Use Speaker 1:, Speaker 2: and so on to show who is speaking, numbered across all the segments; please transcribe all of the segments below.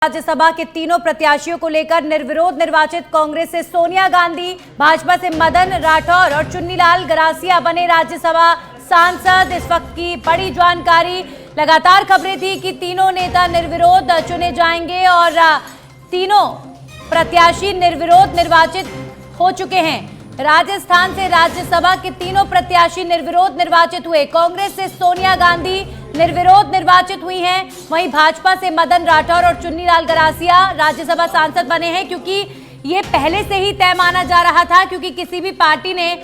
Speaker 1: राज्यसभा के तीनों प्रत्याशियों को लेकर निर्विरोध निर्वाचित कांग्रेस से सोनिया गांधी, भाजपा से मदन राठौर और चुन्नीलाल गरासिया बने राज्यसभा सांसद। इस वक्त की बड़ी जानकारी, लगातार खबरें थी कि तीनों नेता निर्विरोध चुने जाएंगे और तीनों प्रत्याशी निर्विरोध निर्वाचित हो चुके हैं। राजस्थान से राज्यसभा के तीनों प्रत्याशी निर्विरोध निर्वाचित हुए। कांग्रेस से सोनिया गांधी निर्विरोध निर्वाचित हुई हैं, वहीं भाजपा से मदन राठौर और चुन्नीलाल गरासिया राज्यसभा सांसद बने हैं, क्योंकि ये पहले से ही तय माना जा रहा था, क्योंकि किसी भी पार्टी ने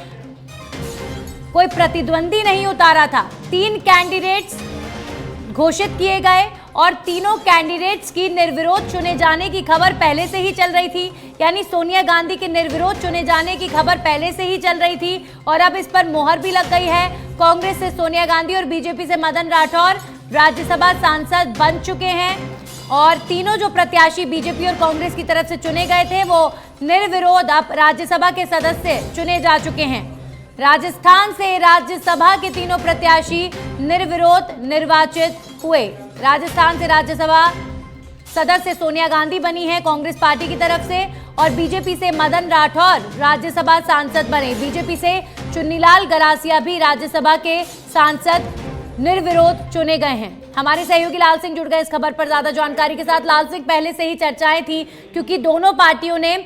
Speaker 1: कोई प्रतिद्वंदी नहीं उतारा था। 3 कैंडिडेट्स घोषित किए गए और तीनों कैंडिडेट्स की निर्विरोध चुने जाने की खबर पहले से ही चल रही थी, यानी सोनिया गांधी के निर्विरोध चुने जाने की खबर पहले से ही चल रही थी और अब इस पर मोहर भी लग गई है। कांग्रेस से सोनिया गांधी और बीजेपी से मदन राठौर राज्यसभा सांसद बन चुके हैं और तीनों जो प्रत्याशी बीजेपी और कांग्रेस की तरफ से चुने गए थे वो निर्विरोध अब राज्यसभा के सदस्य चुने जा चुके हैं। राजस्थान से राज्यसभा के तीनों प्रत्याशी निर्विरोध निर्वाचित हुए। राजस्थान से राज्यसभा सदस्य सोनिया गांधी बनी है कांग्रेस पार्टी की तरफ से और बीजेपी से मदन राठौर राज्यसभा सांसद बने। बीजेपी से चुन्नीलाल गरासिया भी राज्यसभा के सांसद निर्विरोध चुने गए हैं। हमारे सहयोगी लाल सिंह जुड़ गए इस खबर पर ज्यादा जानकारी के साथ। लाल सिंह, पहले से ही चर्चाएं थी क्योंकि दोनों पार्टियों ने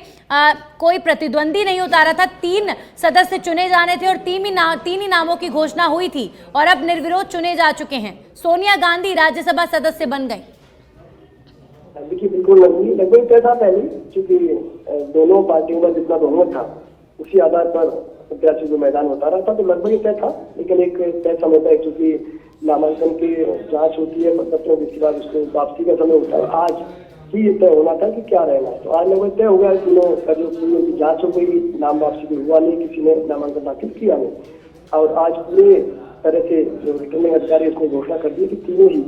Speaker 1: कोई प्रतिद्वंदी नहीं उतारा था, 3 सदस्य चुने जाने थे और 3 ही नामों की घोषणा हुई थी और अब निर्विरोध चुने जा चुके हैं। सोनिया गांधी राज्यसभा सदस्य बन गई।
Speaker 2: देखिए, बिल्कुल लगभग तय था पहले, क्योंकि दोनों पार्टियों में जितना बहुमत था उसी आधार पर प्रत्याशी जो मैदान उतारा था, तो लगभग तय था। लेकिन एक तय समय पर चूंकि नामांकन की जांच होती है पत्रों, जिसके बाद उसको वापसी का समय होता है, आज ही ये तय होना था कि क्या रहना है। तो आज लगभग तय हो गया, तीनों का जो तीनों की जांच हो गई, नाम वापसी भी हुआ नहीं, किसी ने नामांकन दाखिल किया नहीं और आज पूरे तरह से जो रिटर्निंग अधिकारी उसने घोषणा कर दी कि तीनों ही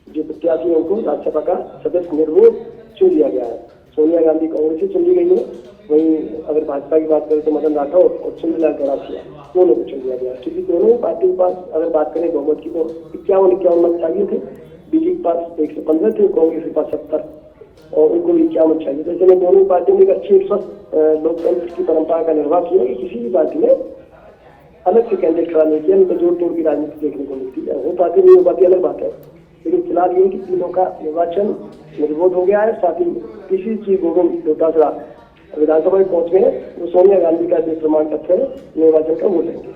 Speaker 2: जो प्रत्याशी हैं उनको राज्यसभा का सदस्य निर्विरोध चुन लिया गया है। सोनिया गांधी कांग्रेस से चुन ली गई है, वहीं अगर भाजपा की बात करें तो मदन राठौर और चुन्नीलाल गरासिया दोनों को चुन लिया गया है। क्योंकि दोनों पार्टी के पास अगर बात करें बहुमत की तो 51 मत चाहिए थे, बीजेपी के पास 115 थे, कांग्रेस के पास 70 और उनको 51 चाहिए। तो इसलिए दोनों पार्टियों ने एक अच्छी लोकतंत्र की परंपरा का निर्वाह किया कि किसी भी पार्टी ने अलग से कैंडिडेट खड़ा नहीं किया, नहीं तो जोड़ तोड़ की राजनीति देखने को मिलती है। वो पार्टी नहीं हो पाती, अलग बात है, लेकिन फिलहाल ये कि तीनों का निर्वाचन निर्विरोध हो गया है। साथ ही किसी चीज गोविंद डोटासरा विधानसभा में पहुंच गए, वो सोनिया गांधी का जो प्रमाण पत्र है निर्वाचन का वो लेंगे।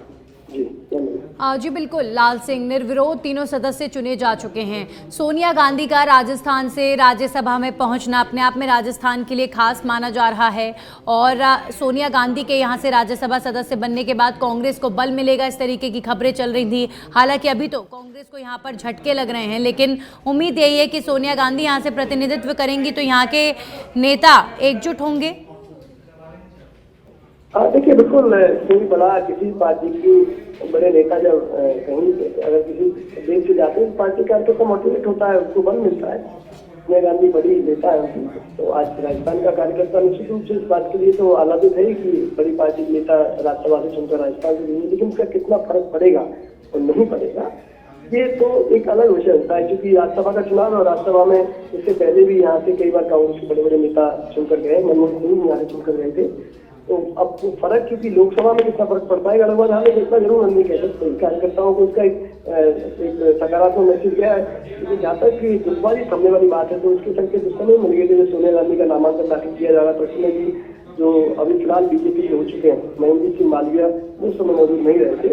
Speaker 1: जी बिल्कुल लाल सिंह, निर्विरोध तीनों सदस्य चुने जा चुके हैं। सोनिया गांधी का राजस्थान से राज्यसभा में पहुंचना अपने आप में राजस्थान के लिए खास माना जा रहा है और सोनिया गांधी के यहां से राज्यसभा सदस्य बनने के बाद कांग्रेस को बल मिलेगा, इस तरीके की खबरें चल रही थी। हालांकि अभी तो कांग्रेस को यहां पर झटके लग रहे हैं, लेकिन उम्मीद यही है कि सोनिया गांधी यहां से प्रतिनिधित्व करेंगी तो यहाँ के नेता एकजुट होंगे।
Speaker 2: देखिए, बिल्कुल कोई बड़ा किसी पार्टी की बड़े नेता जब कहीं अगर किसी देश से जाते हैं, पार्टी कार्यकर्ता मोटिवेट होता है, उसको बल मिलता है। सोनिया गांधी बड़ी नेता है उनकी, तो आज राजस्थान का कार्यकर्ता निश्चित रूप से इस बात के लिए तो आह्लादित है कि बड़ी पार्टी के नेता राज्यसभा से चुनकर राजस्थान से नहीं, लेकिन उसका कितना फर्क पड़ेगा और नहीं पड़ेगा ये तो एक अलग विषय होता है। क्योंकि राज्यसभा का चुनाव और राज्यसभा में इससे पहले भी यहाँ से कई बार कांग्रेस के बड़े बड़े नेता चुनकर गए, मनमोहन सिंह यहाँ से चुनकर गए थे। तो अब फर्क क्योंकि लोकसभा में कितना फर्क पड़ पाएगा अलग बात, हमें इतना जरूर हम नहीं कह सकते। कार्यकर्ताओं को इसका एक सकारात्मक मैसेज गया है, क्योंकि जहाँ तक कि जल्दबाजी थमने वाली बात है तो उसके संकेत उस समय मिल गए थे जब सोनिया गांधी का नामांकन दाखिल किया जा रहा था। उसमें भी जो अभी फिलहाल बीजेपी के हो चुके हैं महेंद्र सिंह मालवीय उस समय मौजूद नहीं रहे थे।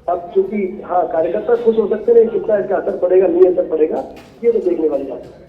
Speaker 2: अब चूंकि हाँ कार्यकर्ता खुश हो सकते हैं, कितना इसका असर पड़ेगा नहीं असर पड़ेगा ये तो देखने वाली बात है।